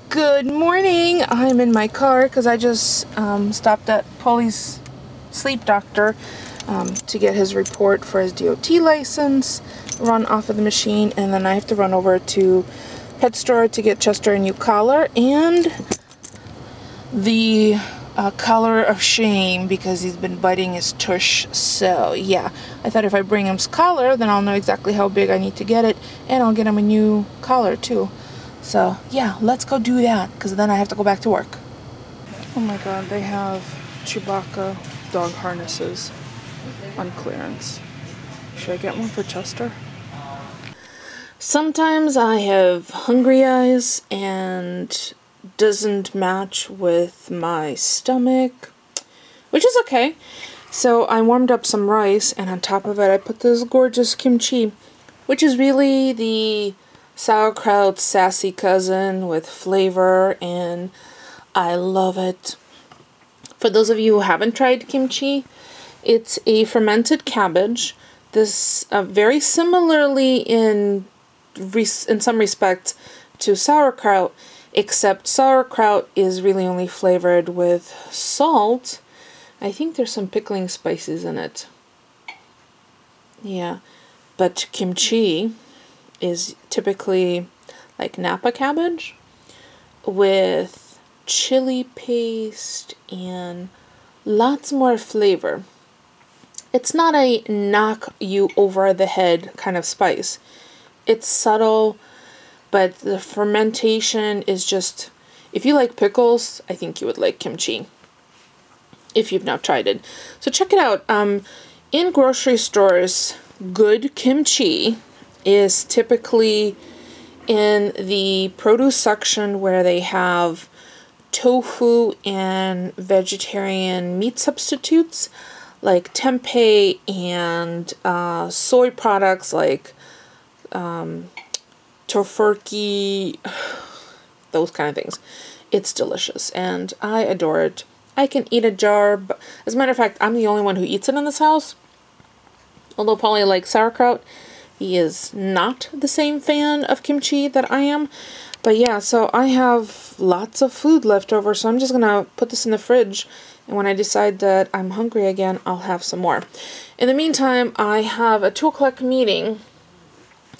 Good morning. I'm in my car because I just stopped at Paulie's sleep doctor to get his report for his DOT license, run off of the machine, and then I have to run over to pet store to get Chester a new collar and the collar of shame because he's been biting his tush. So yeah, I thought if I bring him his collar, then I'll know exactly how big I need to get it, and I'll get him a new collar too. So yeah, let's go do that, because then I have to go back to work. Oh my god, they have Chewbacca dog harnesses on clearance. Should I get one for Chester? Sometimes I have hungry eyes and doesn't match with my stomach, which is okay. So I warmed up some rice, and on top of it I put this gorgeous kimchi, which is really the sauerkraut sassy cousin with flavor, and I love it. For those of you who haven't tried kimchi, it's a fermented cabbage. This very similarly in some respects to sauerkraut, except sauerkraut is really only flavored with salt. I think there's some pickling spices in it. Yeah, but kimchi is typically like Napa cabbage with chili paste and lots more flavor. It's not a knock you over the head kind of spice. It's subtle, but the fermentation is just, if you like pickles, I think you would like kimchi if you've not tried it. So check it out. In grocery stores, good kimchi is typically in the produce section where they have tofu and vegetarian meat substitutes like tempeh and soy products like tofurkey, those kind of things. It's delicious and I adore it. I can eat a jar, but as a matter of fact, I'm the only one who eats it in this house. Although Paulie likes sauerkraut, he is not the same fan of kimchi that I am. But yeah, so I have lots of food left over, so I'm just gonna put this in the fridge, and when I decide that I'm hungry again, I'll have some more. In the meantime, I have a 2 o'clock meeting,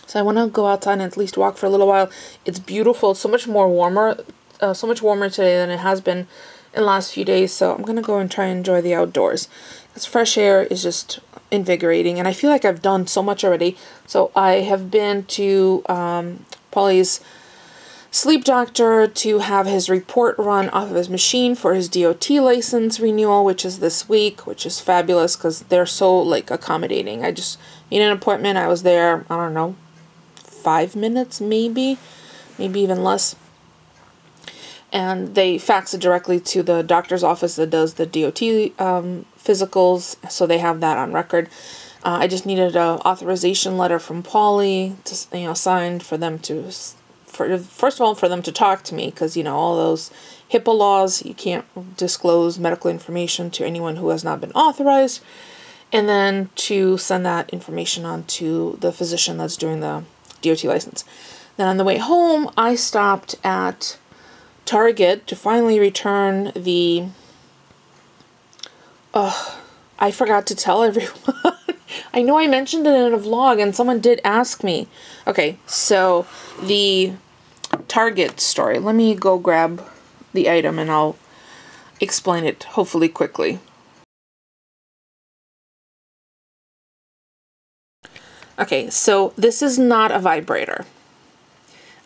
so I want to go outside and at least walk for a little while. It's beautiful. It's so much warmer today than it has been in the last few days, so I'm gonna go and try and enjoy the outdoors. Because fresh air is just invigorating, and I feel like I've done so much already. So I have been to Paulie's sleep doctor to have his report run off of his machine for his DOT license renewal, which is this week, which is fabulous because they're so like accommodating. I just made an appointment. I was there, I don't know, 5 minutes maybe even less. And they fax it directly to the doctor's office that does the DOT physicals, so they have that on record. I just needed an authorization letter from Paulie to, signed for them to, first of all, for them to talk to me, because, all those HIPAA laws, you can't disclose medical information to anyone who has not been authorized, and then to send that information on to the physician that's doing the DOT license. Then on the way home, I stopped at Target to finally return the, I forgot to tell everyone. I know I mentioned it in a vlog and someone did ask me. Okay, so the Target story. Let me go grab the item and I'll explain it hopefully quickly. Okay, so this is not a vibrator.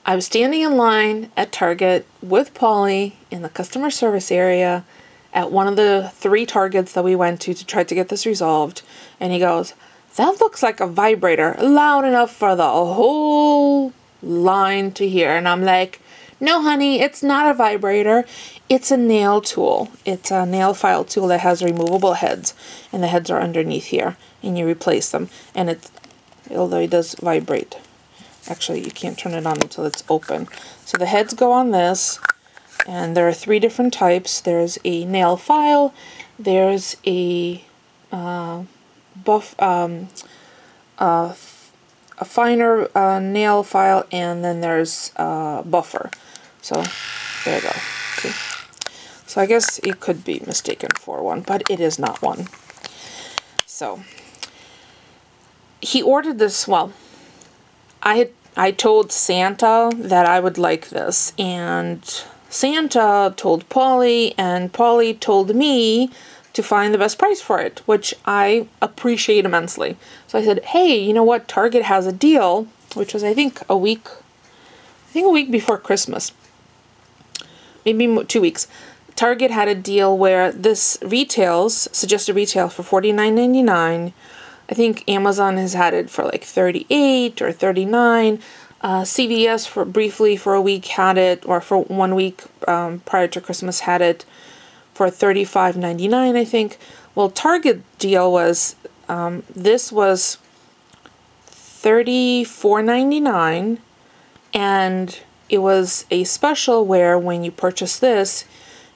I was standing in line at Target with Paulie in the customer service area at one of the 3 Targets that we went to try to get this resolved. And he goes, "That looks like a vibrator, loud enough for the whole line to hear." And I'm like, "No, honey, it's not a vibrator. It's a nail tool. It's a nail file tool that has removable heads. And the heads are underneath here. And you replace them. And although it does vibrate. Actually, you can't turn it on until it's open. So the heads go on this, and there are 3 different types. There's a nail file, there's a finer nail file, and then there's a buffer. So There you go. See? So I guess it could be mistaken for one, but it is not one. So he ordered this. Well, I told Santa that I would like this, and Santa told Polly, and Polly told me to find the best price for it, which I appreciate immensely. So I said, hey, you know what? Target has a deal, which was I think a week before Christmas, maybe 2 weeks. Target had a deal where this suggested retail for $49.99. I think Amazon has had it for like $38 or $39. CVS briefly for a week had it, or for 1 week prior to Christmas had it for $35.99, I think. Well, Target deal was, this was $34.99, and it was a special where when you purchase this,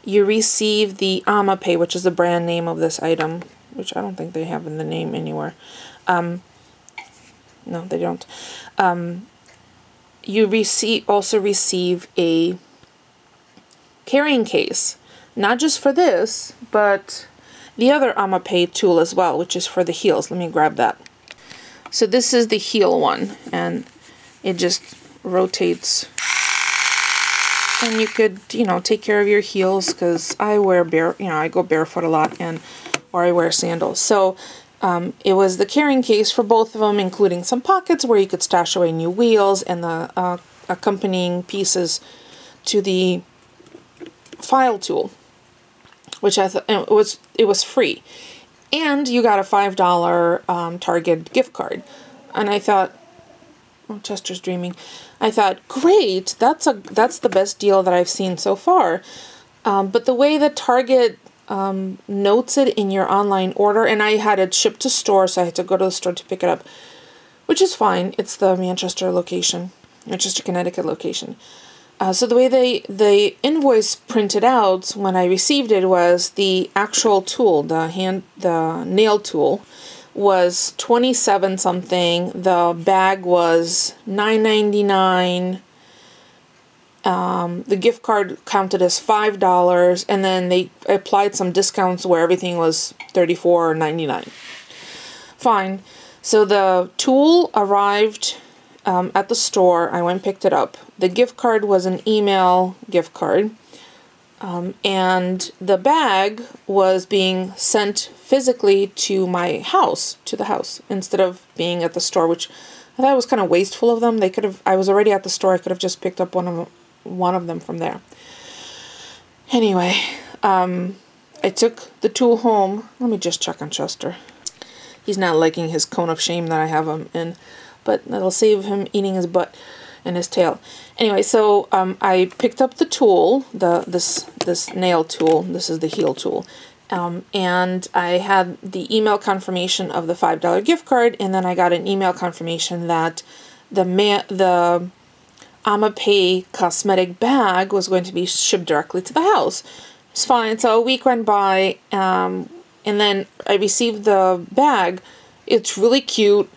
you receive the AmaPay, which is the brand name of this item, which I don't think they have in the name anywhere. No, they don't. You also receive a carrying case, not just for this, but the other AmaPay tool as well, which is for the heels. Let me grab that. So this is the heel one, and it just rotates. And you could, take care of your heels, because I wear I go barefoot a lot, or I wear sandals. So it was the carrying case for both of them, including some pockets where you could stash away new wheels and the accompanying pieces to the file tool, which I thought it was free, and you got a $5 Target gift card. And I thought, oh, Chester's dreaming. I thought, great, that's the best deal that I've seen so far. But the way that Target notes it in your online order, and I had it shipped to store, so I had to go to the store to pick it up, which is fine. It's the Manchester, Connecticut location. So the way the invoice printed out when I received it was the actual tool, the nail tool, was $27 something. The bag was $9.99. The gift card counted as $5, and then they applied some discounts where everything was $34.99. Fine. So the tool arrived at the store. I went and picked it up. The gift card was an email gift card. And the bag was being sent physically to my house, instead of being at the store, which I thought was kind of wasteful of them. I was already at the store. I could have just picked up one of them from there. Anyway, I took the tool home. Let me just check on Chester. He's not liking his cone of shame that I have him in, but that'll save him eating his butt and his tail. Anyway, so I picked up the tool, this nail tool. This is the heel tool. And I had the email confirmation of the $5 gift card, and then I got an email confirmation that the AmaPay cosmetic bag was going to be shipped directly to the house. It's fine. So a week went by, and then I received the bag. It's really cute.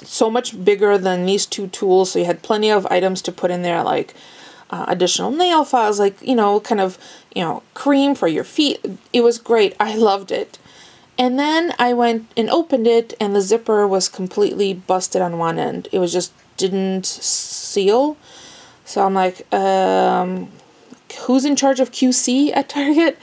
So much bigger than these two tools, so you had plenty of items to put in there, like additional nail files, like cream for your feet. It was great. I loved it. And then I went and opened it, and the zipper was completely busted on one end. It was just didn't seal. So I'm like, who's in charge of QC at Target?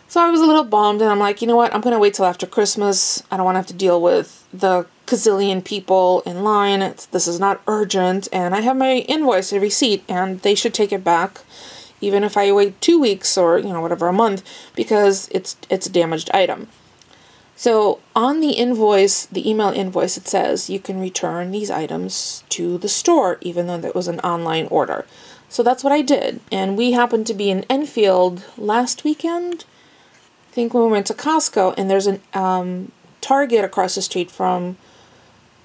So I was a little bummed, and I'm like, you know what? I'm going to wait till after Christmas. I don't want to have to deal with the gazillion people in line. This is not urgent, and I have my invoice, a receipt, and they should take it back, even if I wait 2 weeks or, whatever, a month, because it's a damaged item. So on the invoice, the email invoice, it says you can return these items to the store, even though that was an online order. So that's what I did, and we happened to be in Enfield last weekend, I think, when we went to Costco, and there's an Target across the street from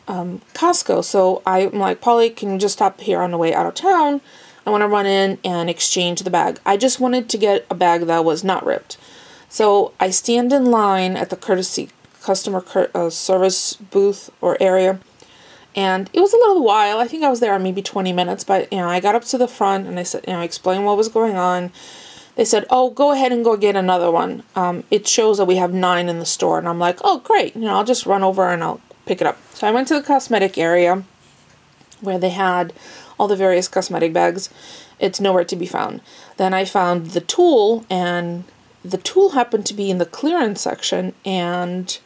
Costco. So I'm like, Polly, can you just stop here on the way out of town? I want to run in and exchange the bag. I just wanted to get a bag that was not ripped. So I stand in line at the customer service booth or area, And it was a little while. I think I was there maybe 20 minutes, but, you know, I got up to the front and I said, you know, I explained what was going on. They said, oh, go ahead and go get another one. It shows that we have 9 in the store. And I'm like, oh, great. You know, I'll just run over and I'll pick it up. So I went to the cosmetic area where they had all the various cosmetic bags. It's nowhere to be found. Then I found the tool, and the tool happened to be in the clearance section, and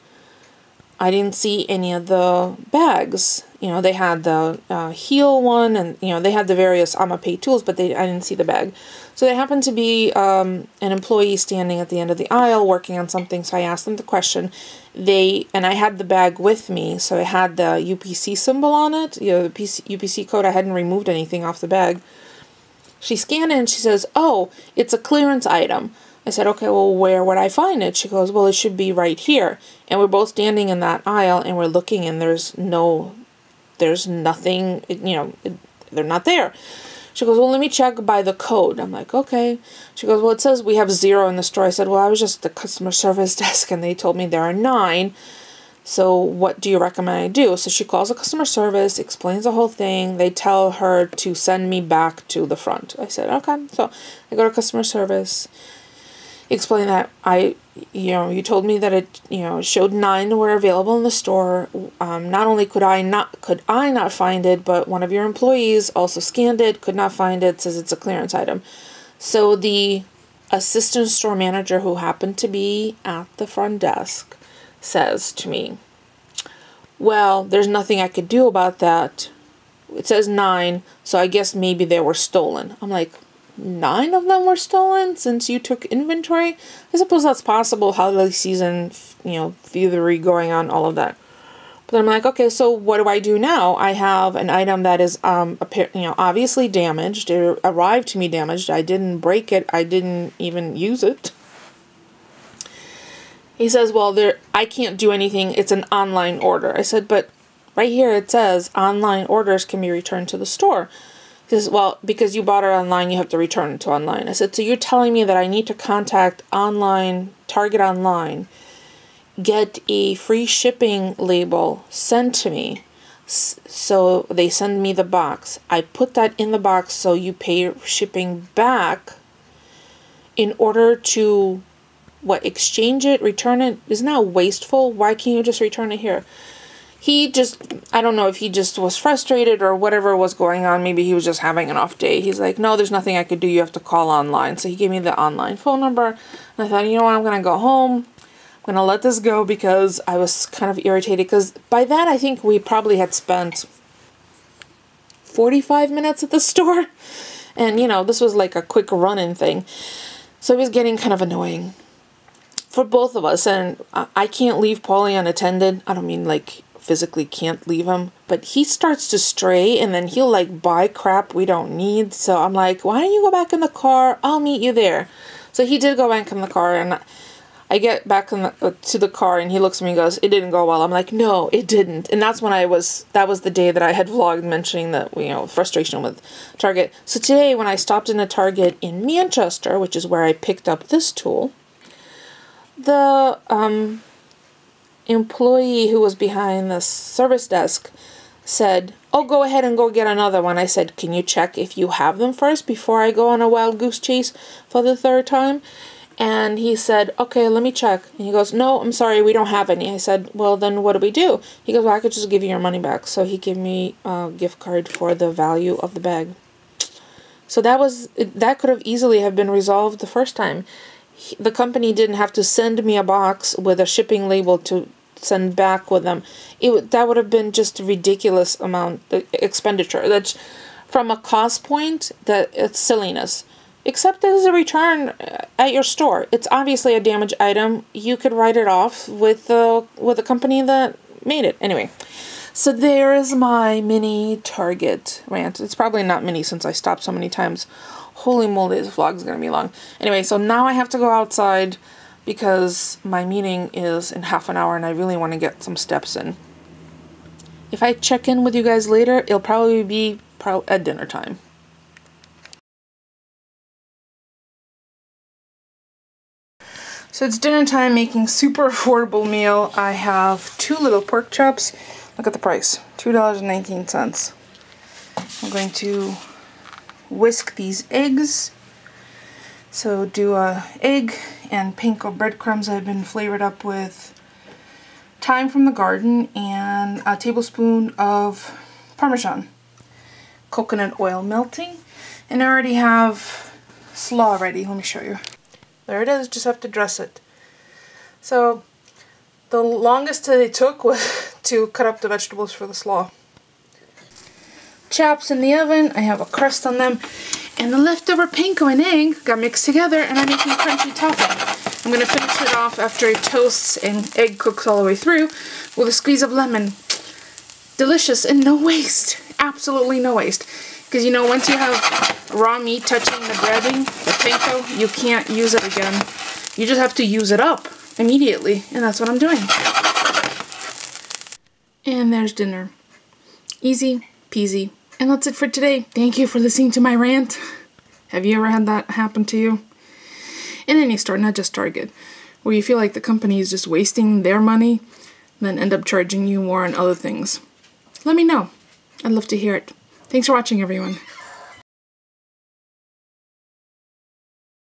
I didn't see any of the bags. You know, they had the heel one, and, you know, they had the various Amapay tools, but I didn't see the bag. So there happened to be an employee standing at the end of the aisle working on something, so I asked them the question. And I had the bag with me, so it had the UPC symbol on it, you know, the UPC code. I hadn't removed anything off the bag. She scanned it and she says, oh, it's a clearance item. I said, okay, well, where would I find it? She goes, well, it should be right here. And we're both standing in that aisle and we're looking, and there's nothing, you know, they're not there. She goes, well, let me check by the code. I'm like, okay. She goes, well, it says we have 0 in the store. I said, well, I was just at the customer service desk and they told me there are 9. So what do you recommend I do? So she calls the customer service, explains the whole thing. They tell her to send me back to the front. I said, okay. So I go to customer service, explain that you told me that it, you know, showed 9 were available in the store. Not only could I not find it, but one of your employees also scanned it, could not find it, says it's a clearance item. So the assistant store manager, who happened to be at the front desk, says to me, well, there's nothing I could do about that. It says 9, so I guess maybe they were stolen. I'm like, 9 of them were stolen since you took inventory? I suppose that's possible. Holiday season, you know, thievery going on, all of that. But I'm like, okay, so what do I do now? I have an item that is, obviously damaged. It arrived to me damaged. I didn't break it. I didn't even use it. He says, well, I can't do anything. It's an online order. I said, but right here it says online orders can be returned to the store. He says, well, because you bought it online, you have to return it to online. I said, so you're telling me that I need to contact Target Online, get a free shipping label sent to me. So they send me the box. I put that in the box, so you pay shipping back in order to exchange it, return it? Isn't that wasteful? Why can't you just return it here? I don't know if he just was frustrated or whatever was going on. Maybe he was just having an off day. He's like, no, there's nothing I could do. You have to call online. So he gave me the online phone number. And I thought, you know what? I'm going to go home. I'm going to let this go because I was kind of irritated. Because by then, I think we probably had spent 45 minutes at the store. And, you know, this was like a quick run-in thing. So it was getting kind of annoying for both of us. And I can't leave Paulie unattended. I don't mean like physically can't leave him, but he starts to stray and then he'll like buy crap we don't need. So I'm like, why don't you go back in the car? I'll meet you there. So he did go back in the car, and I get back to the car and he looks at me and goes, it didn't go well. I'm like, no, it didn't. And that's when that was the day that I had vlogged mentioning that, you know, frustration with Target. So today when I stopped in a Target in Manchester, which is where I picked up this tool, the employee who was behind the service desk said, oh, go ahead and go get another one. I said, can you check if you have them first before I go on a wild goose chase for the 3rd time? And he said, okay, let me check. And he goes, no, I'm sorry, we don't have any. I said, well, then what do we do? He goes, well, I could just give you your money back. So he gave me a gift card for the value of the bag. So that could have easily have been resolved the first time. The company didn't have to send me a box with a shipping label to send back with them. That would have been just a ridiculous amount expenditure. That's from a cost point, that it's silliness. Except there's a return at your store. It's obviously a damaged item. You could write it off with the company that made it. Anyway, so there is my mini Target rant. It's probably not mini since I stopped so many times. Holy moly, this vlog is going to be long. Anyway, so now I have to go outside because my meeting is in half an hour and I really want to get some steps in. If I check in with you guys later, it'll probably be at dinner time. So it's dinner time, making super affordable meal. I have 2 little pork chops. Look at the price, $2.19. I'm going to whisk these eggs. So do a egg and panko breadcrumbs that have been flavored up with thyme from the garden and a tablespoon of Parmesan. Coconut oil melting, and I already have slaw ready. Let me show you. There it is, just have to dress it. So the longest that it took was to cut up the vegetables for the slaw. Chaps in the oven, I have a crust on them, and the leftover panko and egg got mixed together and I'm making crunchy topping. I'm going to finish it off after it toasts and egg cooks all the way through with a squeeze of lemon. Delicious and no waste. Absolutely no waste. Because you know, once you have raw meat touching the breading, the panko, you can't use it again. You just have to use it up immediately, and that's what I'm doing. And there's dinner. Easy peasy. And that's it for today. Thank you for listening to my rant. Have you ever had that happen to you? In any store, not just Target, where you feel like the company is just wasting their money, and then end up charging you more on other things. Let me know. I'd love to hear it. Thanks for watching, everyone.